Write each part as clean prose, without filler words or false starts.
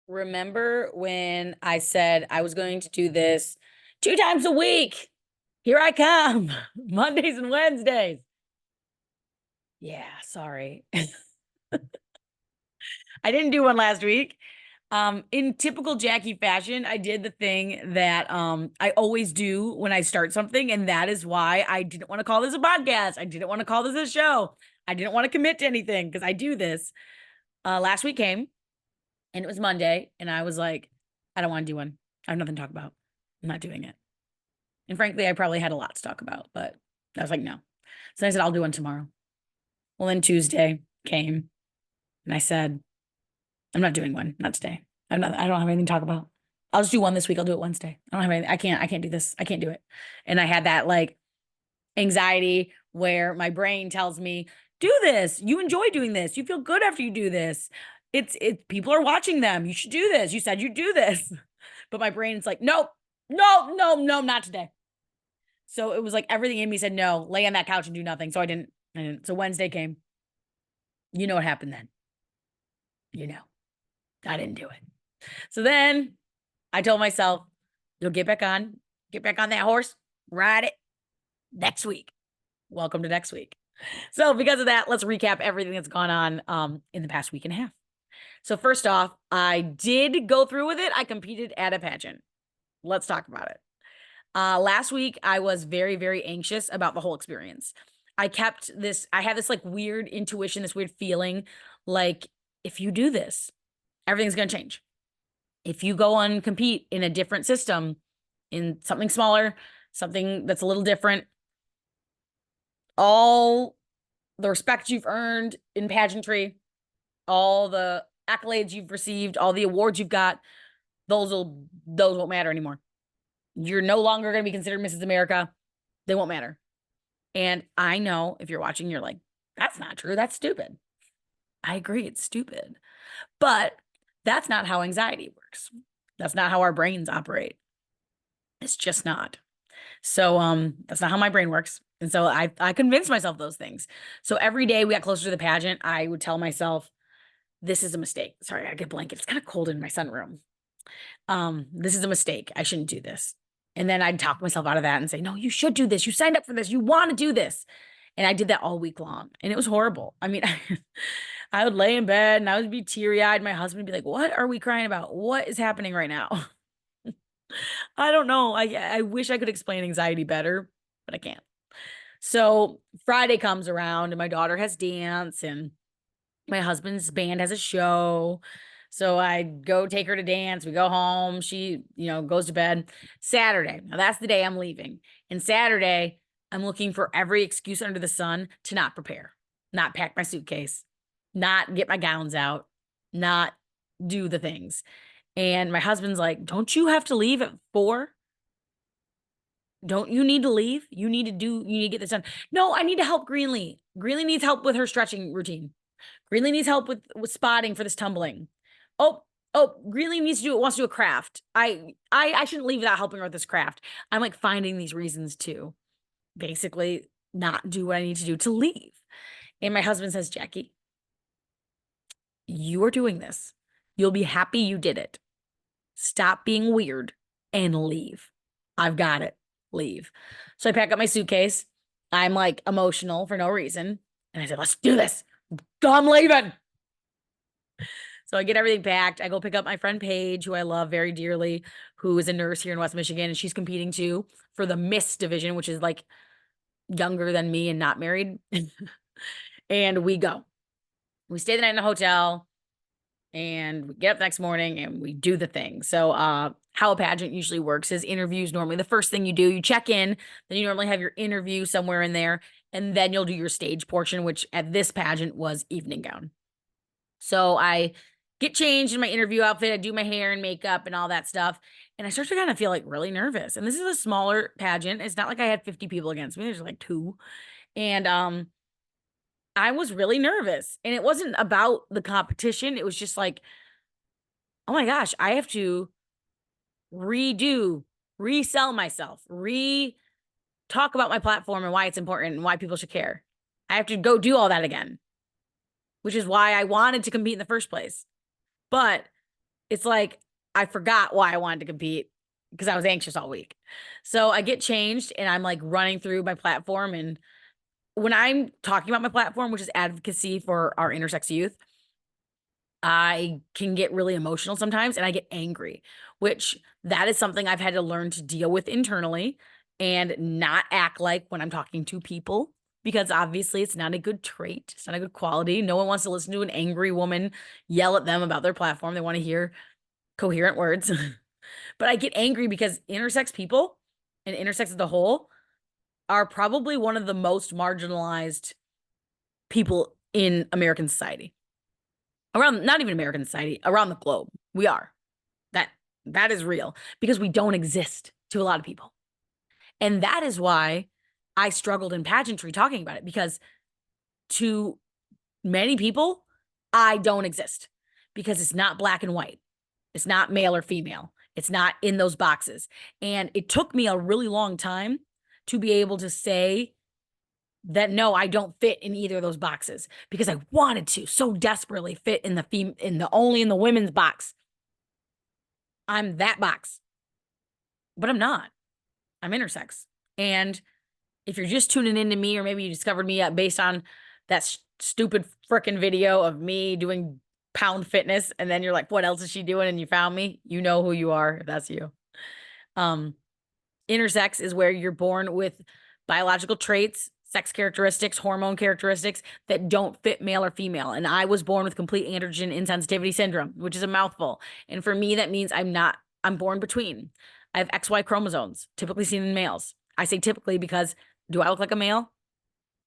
Remember when I said I was going to do this 2 times a week? Here I come, Mondays and Wednesdays. Yeah, sorry. I didn't do one last week. In typical Jackie fashion, I did the thing that I always do when I start something, and that is why I didn't want to call this a podcast. I didn't want to call this a show. I didn't want to commit to anything because I do this. Last week came and it was Monday, and I was like, I don't want to do one. I have nothing to talk about. I'm not doing it. And frankly, I probably had a lot to talk about, but I was like, no. So I said, I'll do one tomorrow. Well, then Tuesday came and I said, I'm not doing one, not today. I don't have anything to talk about. I'll just do one this week. I'll do it Wednesday. I don't have anything. I can't do this. I can't do it. And I had that like anxiety where my brain tells me, do this. You enjoy doing this. You feel good after you do this. It's people are watching them. You should do this. You said you'd do this. But my brain's like, nope, no, not today. So it was like everything in me said no, lay on that couch and do nothing. So I didn't. So Wednesday came. You know what happened then. You know, I didn't do it. So then I told myself, you'll get back on that horse, ride it next week. Welcome to next week. So because of that, let's recap everything that's gone on in the past week and a half. So first off, I did go through with it. I competed at a pageant. Let's talk about it. Last week, I was very, very anxious about the whole experience. I had this like weird intuition, this weird feeling like if you do this, everything's going to change. If you go and compete in a different system, in something smaller, something that's a little different, all the respect you've earned in pageantry, all the accolades you've received, all the awards you've got, those won't matter anymore. You're no longer going to be considered Mrs. America. They won't matter. And I know if you're watching, you're like, that's not true. That's stupid. I agree. It's stupid. But that's not how anxiety works. That's not how our brains operate. It's just not. So that's not how my brain works. And so I convinced myself those things. So every day we got closer to the pageant, I would tell myself, this is a mistake. Sorry, I get a blanket. It's kind of cold in my sunroom. This is a mistake. I shouldn't do this. And then I'd talk myself out of that and say, no, you should do this. You signed up for this. You want to do this. And I did that all week long. And it was horrible. I mean, I would lay in bed and I would be teary-eyed. My husband would be like, what are we crying about? What is happening right now? I don't know. I wish I could explain anxiety better, but I can't. So Friday comes around and my daughter has dance and my husband's band has a show. So I go take her to dance. We go home. She, goes to bed. Saturday. Now that's the day I'm leaving. And Saturday, I'm looking for every excuse under the sun to not prepare, not pack my suitcase, not get my gowns out, not do the things. And my husband's like, don't you have to leave at 4? Don't you need to leave? You need to get this done. No, I need to help Greenlee. Greenlee needs help with her stretching routine. Greenlee needs help with spotting for this tumbling. Oh, Greenlee wants to do a craft. I shouldn't leave without helping her with this craft. I'm like finding these reasons to basically not do what I need to do to leave. And my husband says, Jackie, you are doing this. You'll be happy you did it. Stop being weird and leave. I've got it. Leave. So I pack up my suitcase. I'm like emotional for no reason. And I said, let's do this. I'm leaving. So I get everything packed. I go pick up my friend Paige, who I love very dearly, who is a nurse here in West Michigan. And she's competing too for the Miss division, which is like younger than me and not married. And we go. We stay the night in a hotel and we get up the next morning and we do the thing. So how a pageant usually works is interviews. Normally the first thing you do, you check in, then you normally have your interview somewhere in there, and then you'll do your stage portion, which at this pageant was evening gown. So I get changed in my interview outfit. I do my hair and makeup and all that stuff. And I start to kind of feel like really nervous. And this is a smaller pageant. It's not like I had 50 people against me. There's like 2. And I was really nervous. And it wasn't about the competition. It was just like, oh my gosh, I have to resell myself, talk about my platform and why it's important and why people should care. I have to go do all that again, which is why I wanted to compete in the first place. But it's like I forgot why I wanted to compete because I was anxious all week. So I get changed and I'm like running through my platform. And when I'm talking about my platform, which is advocacy for our intersex youth, I can get really emotional sometimes and I get angry, which that is something I've had to learn to deal with internally and not act like when I'm talking to people, because obviously it's not a good trait. It's not a good quality. No one wants to listen to an angry woman yell at them about their platform. They want to hear coherent words. But I get angry because intersex people and intersex as a whole are probably one of the most marginalized people in American society. Around, not even American society, around the globe. We are. That is real because we don't exist to a lot of people. And that is why I struggled in pageantry talking about it, because to many people, I don't exist because it's not black and white. It's not male or female. It's not in those boxes. And it took me a really long time to be able to say that, no, I don't fit in either of those boxes, because I wanted to so desperately fit in only in the women's box. I'm that box, but I'm not. I'm intersex. And if you're just tuning into me, or maybe you discovered me based on that stupid freaking video of me doing pound fitness, and then you're like, what else is she doing? And you found me, you know who you are, if that's you. Intersex is where you're born with biological traits, sex characteristics, hormone characteristics that don't fit male or female. And I was born with complete androgen insensitivity syndrome, which is a mouthful. And for me, that means I'm born between. I have XY chromosomes, typically seen in males. I say typically because, do I look like a male?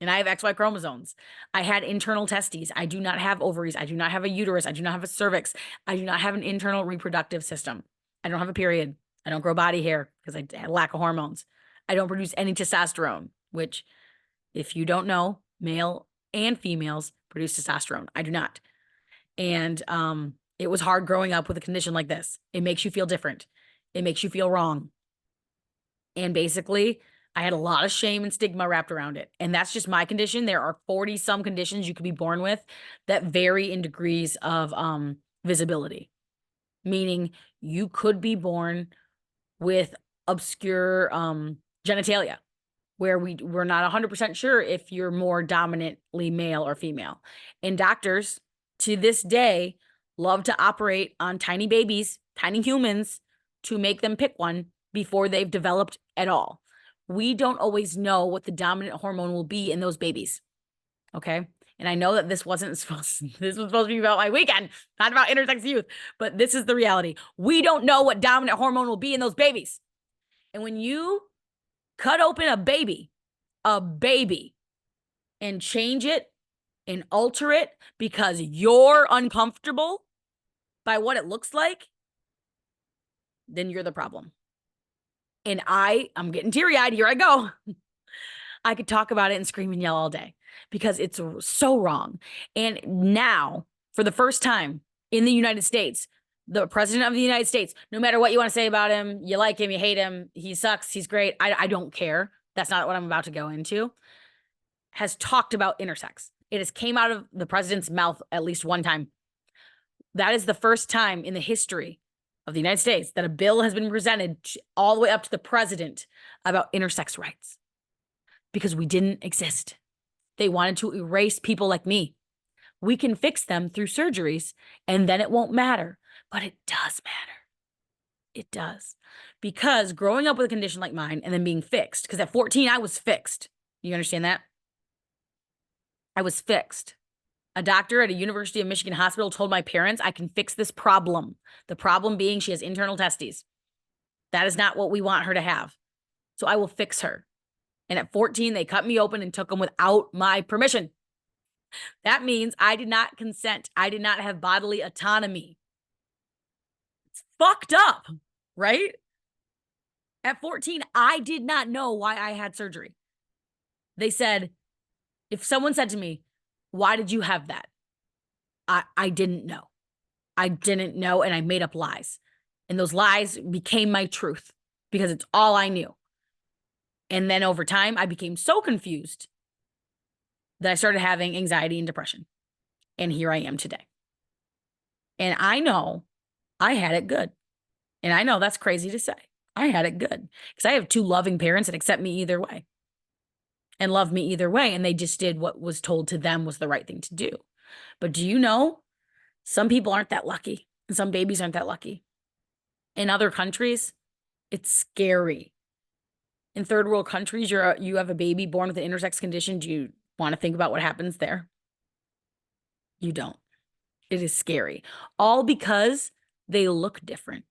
And I have XY chromosomes. I had internal testes. I do not have ovaries. I do not have a uterus. I do not have a cervix. I do not have an internal reproductive system. I don't have a period. I don't grow body hair because I lack of hormones. I don't produce any testosterone, which, if you don't know, male and females produce testosterone. I do not. And it was hard growing up with a condition like this. It makes you feel different. It makes you feel wrong. And basically, I had a lot of shame and stigma wrapped around it. And that's just my condition. There are 40 some conditions you could be born with that vary in degrees of visibility. Meaning you could be born with obscure genitalia, where we're not 100% sure if you're more dominantly male or female. And doctors to this day love to operate on tiny babies, tiny humans, to make them pick one before they've developed at all. We don't always know what the dominant hormone will be in those babies. Okay. And I know that this was supposed to be about my weekend, not about intersex youth, but this is the reality. We don't know what dominant hormone will be in those babies. And when you cut open a baby, and change it and alter it because you're uncomfortable by what it looks like, then you're the problem. And I'm getting teary-eyed. Here I go. I could talk about it and scream and yell all day because it's so wrong. And now, for the first time in the United States, the president of the United States, no matter what you want to say about him, you like him, you hate him, he sucks, he's great, I don't care. That's not what I'm about to go into, has talked about intersex. It has came out of the president's mouth at least one time. That is the first time in the history of the United States that a bill has been presented all the way up to the president about intersex rights, because we didn't exist. They wanted to erase people like me. We can fix them through surgeries and then it won't matter, but it does matter. It does. Because growing up with a condition like mine and then being fixed, because at 14, I was fixed. You understand that? I was fixed. A doctor at a University of Michigan hospital told my parents, I can fix this problem. The problem being she has internal testes. That is not what we want her to have. So I will fix her. And at 14, they cut me open and took them without my permission. That means I did not consent. I did not have bodily autonomy. It's fucked up, right? At 14, I did not know why I had surgery. They said, if someone said to me, why did you have that? I didn't know. I didn't know, and I made up lies. And those lies became my truth because it's all I knew. And then over time, I became so confused that I started having anxiety and depression. And here I am today. And I know I had it good. And I know that's crazy to say. I had it good because I have two loving parents that accept me either way and love me either way. And they just did what was told to them was the right thing to do. But do you know, some people aren't that lucky and some babies aren't that lucky. In other countries, it's scary. In third world countries, you have a baby born with an intersex condition. Do you want to think about what happens there? You don't. It is scary. All because they look different.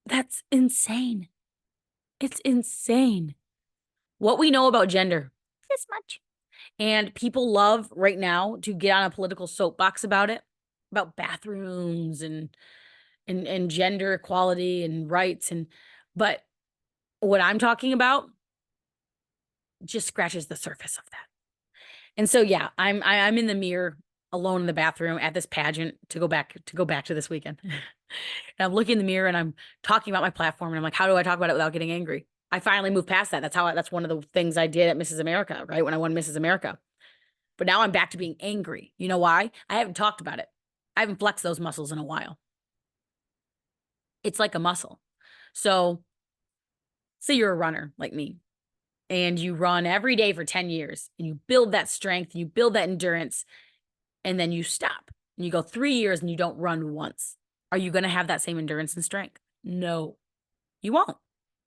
That's insane. It's insane. What we know about gender, this much. And people love right now to get on a political soapbox about it, about bathrooms and gender equality and rights. But what I'm talking about just scratches the surface of that. And so yeah, I'm in the mirror alone in the bathroom at this pageant to go back to this weekend. And I'm looking in the mirror and I'm talking about my platform and I'm like, how do I talk about it without getting angry? I finally moved past that. That's one of the things I did at Mrs. America, right? When I won Mrs. America. But now I'm back to being angry. You know why? I haven't talked about it. I haven't flexed those muscles in a while. It's like a muscle. So say you're a runner like me and you run every day for 10 years and you build that strength, you build that endurance, and then you stop and you go 3 years and you don't run once. Are you going to have that same endurance and strength? No, you won't.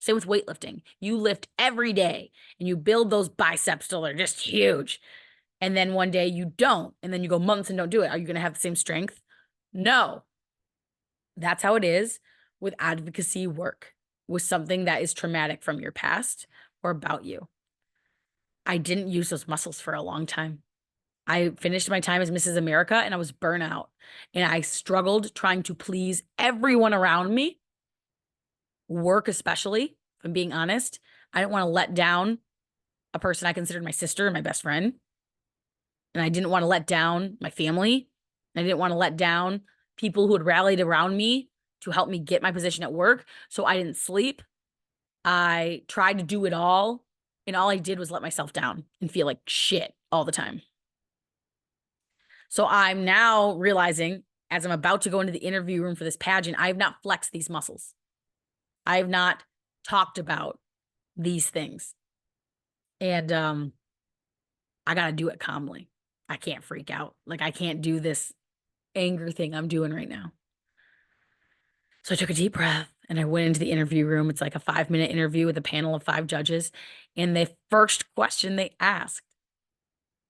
Same with weightlifting. You lift every day and you build those biceps till they're just huge. And then one day you don't. And then you go months and don't do it. Are you going to have the same strength? No. That's how it is with advocacy work, with something that is traumatic from your past or about you. I didn't use those muscles for a long time. I finished my time as Mrs. America and I was burnout. And I struggled trying to please everyone around me, work especially, if I'm being honest. I didn't want to let down a person I considered my sister and my best friend. And I didn't want to let down my family. I didn't want to let down people who had rallied around me to help me get my position at work. So I didn't sleep. I tried to do it all. And all I did was let myself down and feel like shit all the time. So I'm now realizing, as I'm about to go into the interview room for this pageant, I have not flexed these muscles. I have not talked about these things. And I got to do it calmly. I can't freak out. Like, I can't do this anger thing I'm doing right now. So I took a deep breath and I went into the interview room. It's like a 5-minute interview with a panel of 5 judges. And the first question they asked,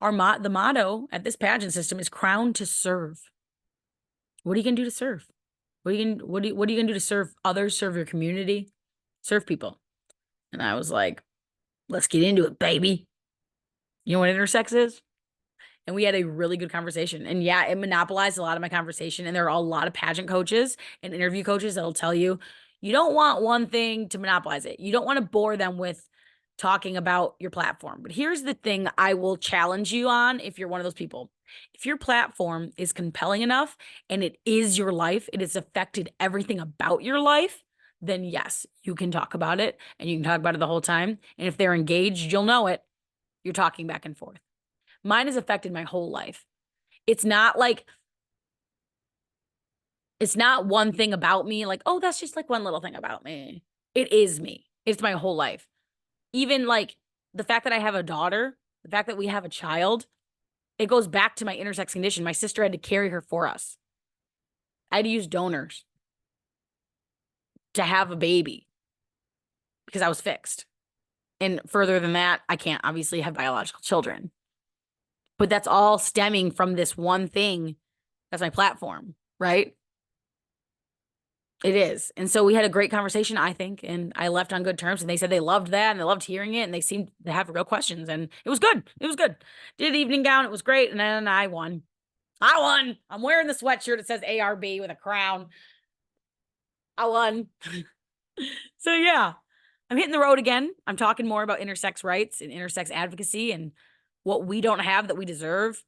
the motto at this pageant system is crowned to serve. What are you going to do to serve? What are you going to do to serve others, serve your community, serve people? And I was like, let's get into it, baby. You know what intersex is? And we had a really good conversation. And yeah, it monopolized a lot of my conversation. And there are a lot of pageant coaches and interview coaches that'll tell you, you don't want one thing to monopolize it. You don't want to bore them with talking about your platform. But here's the thing I will challenge you on if you're one of those people. If your platform is compelling enough and it is your life, it has affected everything about your life, then yes, you can talk about it and you can talk about it the whole time. And if they're engaged, you'll know it. You're talking back and forth. Mine has affected my whole life. It's not one thing about me, like, oh, that's just like one little thing about me. It is me. It's my whole life. Even like the fact that I have a daughter, the fact that we have a child, it goes back to my intersex condition. My sister had to carry her for us. I had to use donors to have a baby because I was fixed. And further than that, I can't obviously have biological children. But that's all stemming from this one thing. That's my platform, right? It is. And so we had a great conversation, I think, and I left on good terms. And they said they loved that and they loved hearing it. And they seemed to have real questions. And it was good. It was good. Did an evening gown. It was great. And then I won. I'm wearing the sweatshirt. It says ARB with a crown. I won. So yeah, I'm hitting the road again. I'm talking more about intersex rights and intersex advocacy and what we don't have that we deserve.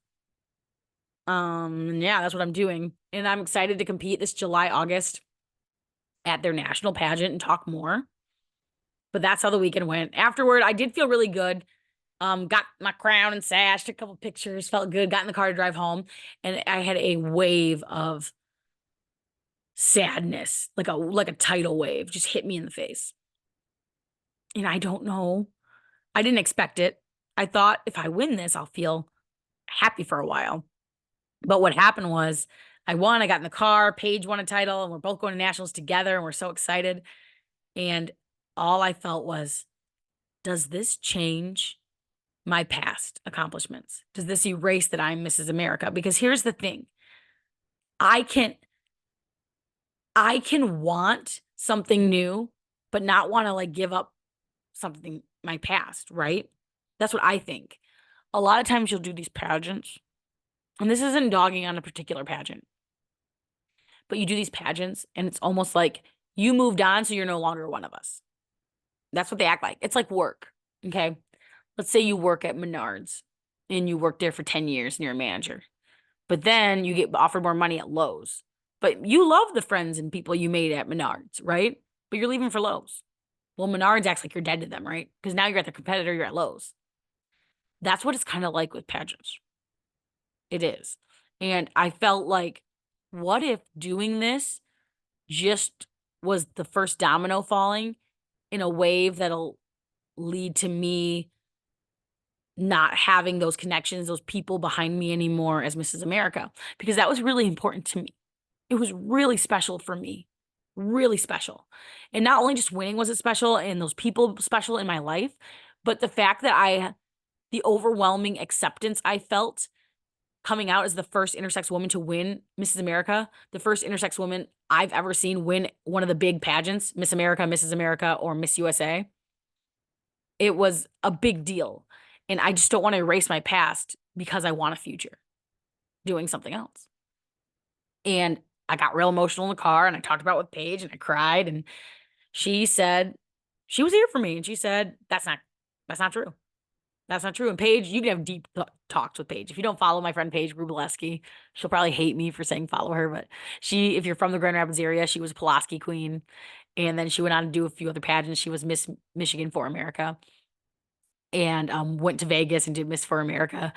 Yeah, that's what I'm doing. And I'm excited to compete this July, August at their national pageant and talk more. But that's how the weekend went. Afterward, I did feel really good. Got my crown and sash, took a couple pictures, felt good, got in the car to drive home. And I had a wave of sadness, like a tidal wave just hit me in the face. And I don't know. I didn't expect it. I thought if I win this, I'll feel happy for a while. But what happened was I won, I got in the car, Paige won a title, and we're both going to nationals together, and we're so excited. And all I felt was, does this change my past accomplishments? Does this erase that I'm Mrs. America? Because here's the thing. I can want something new, but not want to like give up something my past, right? That's what I think. A lot of times you'll do these pageants, and this isn't dogging on a particular pageant, but you do these pageants and it's almost like you moved on, so you're no longer one of us. That's what they act like. It's like work. Okay. Let's say you work at Menards and you worked there for 10 years and you're a manager, but then you get offered more money at Lowe's. But you love the friends and people you made at Menards, right? But you're leaving for Lowe's. Well, Menards acts like you're dead to them, right? Because now you're at their competitor, you're at Lowe's. That's what it's kind of like with pageants. It is. And I felt like, what if doing this just was the first domino falling in a wave that'll lead to me not having those connections, those people behind me anymore as Mrs. America? Because that was really important to me. It was really special for me, really special. And not only just winning was it special and those people special in my life, but the fact that the overwhelming acceptance I felt coming out as the first intersex woman to win Mrs. America, the first intersex woman I've ever seen win one of the big pageants, Miss America, Mrs. America, or Miss USA. It was a big deal. And I just don't want to erase my past because I want a future doing something else. And I got real emotional in the car and I talked about it with Paige and I cried, and she said she was here for me, and she said, that's not true. That's not true. And Paige, you can have deep talks with Paige. If you don't follow my friend Paige Greski, she'll probably hate me for saying follow her, but if you're from the Grand Rapids area, she was Pulaski queen. And then she went on to do a few other pageants. She was Miss Michigan for America, and went to Vegas and did Miss for America.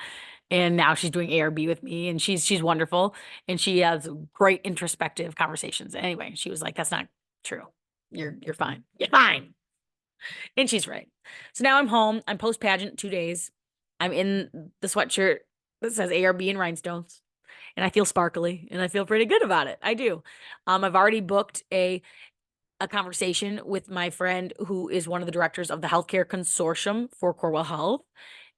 And now she's doing ARB with me, and she's wonderful. And she has great introspective conversations. Anyway, she was like, that's not true. You're fine. You're fine. And she's right. So now I'm home. I'm post pageant 2 days. I'm in the sweatshirt that says ARB and rhinestones, and I feel sparkly, and I feel pretty good about it. I do. I've already booked a conversation with my friend who is one of the directors of the healthcare consortium for Corewell Health.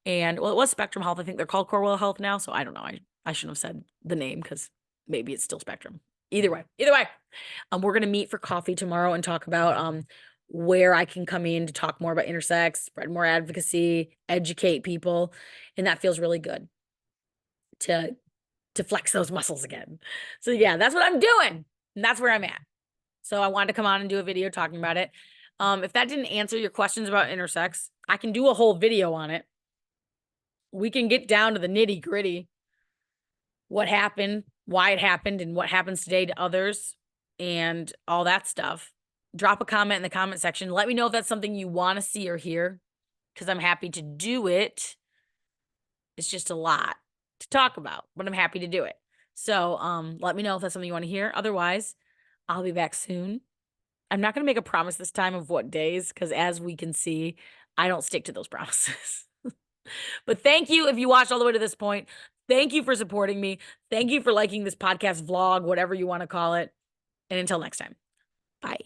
And well, it was Spectrum Health. I think they're called Corewell Health now. So I don't know. I shouldn't have said the name because maybe it's still Spectrum. Either way, we're going to meet for coffee tomorrow and talk about where I can come in to talk more about intersex, spread more advocacy, educate people. And that feels really good to flex those muscles again. So yeah, that's what I'm doing. And that's where I'm at. So I wanted to come on and do a video talking about it. If that didn't answer your questions about intersex, I can do a whole video on it. We can get down to the nitty gritty. What happened, why it happened, and what happens today to others, and all that stuff. Drop a comment in the comment section. Let me know if that's something you want to see or hear, because I'm happy to do it. It's just a lot to talk about, but I'm happy to do it. So let me know if that's something you want to hear. Otherwise, I'll be back soon. I'm not going to make a promise this time of what days, because as we can see, I don't stick to those promises. But thank you if you watched all the way to this point. Thank you for supporting me. Thank you for liking this podcast vlog, whatever you want to call it. And until next time, bye.